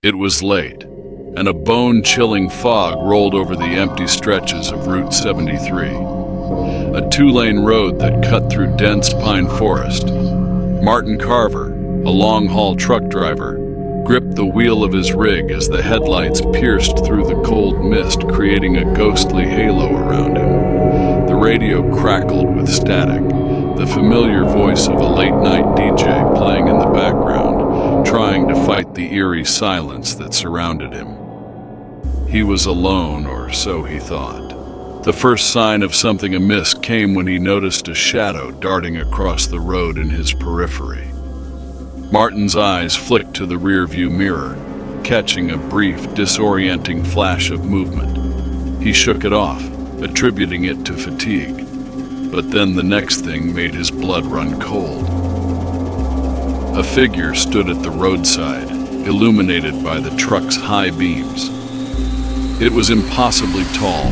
It was late, and a bone-chilling fog rolled over the empty stretches of Route 73, a two-lane road that cut through dense pine forest. Martin Carver, a long-haul truck driver, gripped the wheel of his rig as the headlights pierced through the cold mist, creating a ghostly halo around him. The radio crackled with static, the familiar voice of a late-night DJ playing in the background, trying to fight the eerie silence that surrounded him. He was alone, or so he thought. The first sign of something amiss came when he noticed a shadow darting across the road in his periphery. Martin's eyes flicked to the rearview mirror, catching a brief, disorienting flash of movement. He shook it off, attributing it to fatigue. But then the next thing made his blood run cold. A figure stood at the roadside, illuminated by the truck's high beams. It was impossibly tall,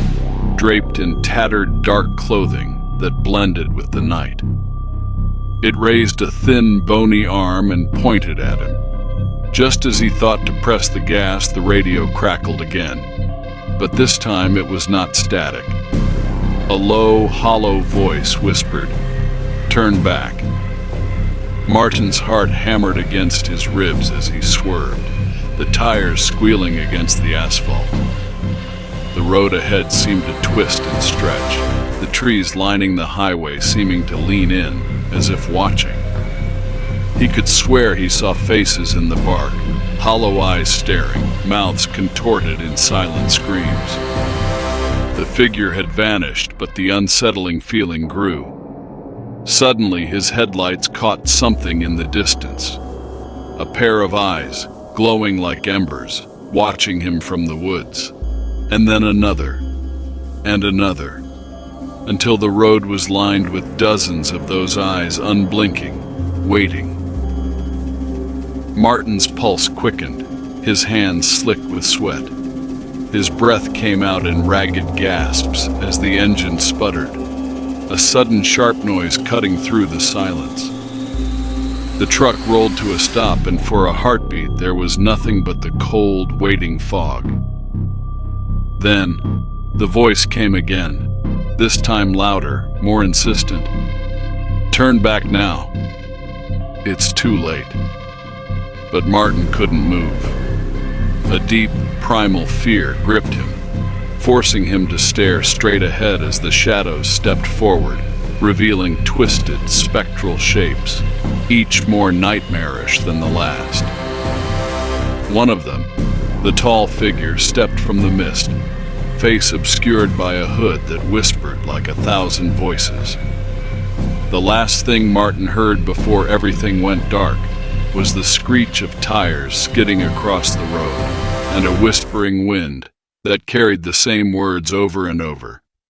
draped in tattered, dark clothing that blended with the night. It raised a thin, bony arm and pointed at him. Just as he thought to press the gas, the radio crackled again. But this time it was not static. A low, hollow voice whispered, "Turn back." Martin's heart hammered against his ribs as he swerved, the tires squealing against the asphalt. The road ahead seemed to twist and stretch, the trees lining the highway seeming to lean in, as if watching. He could swear he saw faces in the bark, hollow eyes staring, mouths contorted in silent screams. The figure had vanished, but the unsettling feeling grew. Suddenly, his headlights caught something in the distance. A pair of eyes, glowing like embers, watching him from the woods. And then another, and another, until the road was lined with dozens of those eyes, unblinking, waiting. Martin's pulse quickened, his hands slick with sweat. His breath came out in ragged gasps as the engine sputtered, a sudden sharp noise cutting through the silence. The truck rolled to a stop, and for a heartbeat there was nothing but the cold, waiting fog. Then, the voice came again, this time louder, more insistent. "Turn back now. It's too late." But Martin couldn't move. A deep, primal fear gripped him, forcing him to stare straight ahead as the shadows stepped forward, revealing twisted, spectral shapes, each more nightmarish than the last. One of them, the tall figure, stepped from the mist, face obscured by a hood that whispered like 1,000 voices. The last thing Martin heard before everything went dark was the screech of tires skidding across the road and a whispering wind that carried the same words over and over.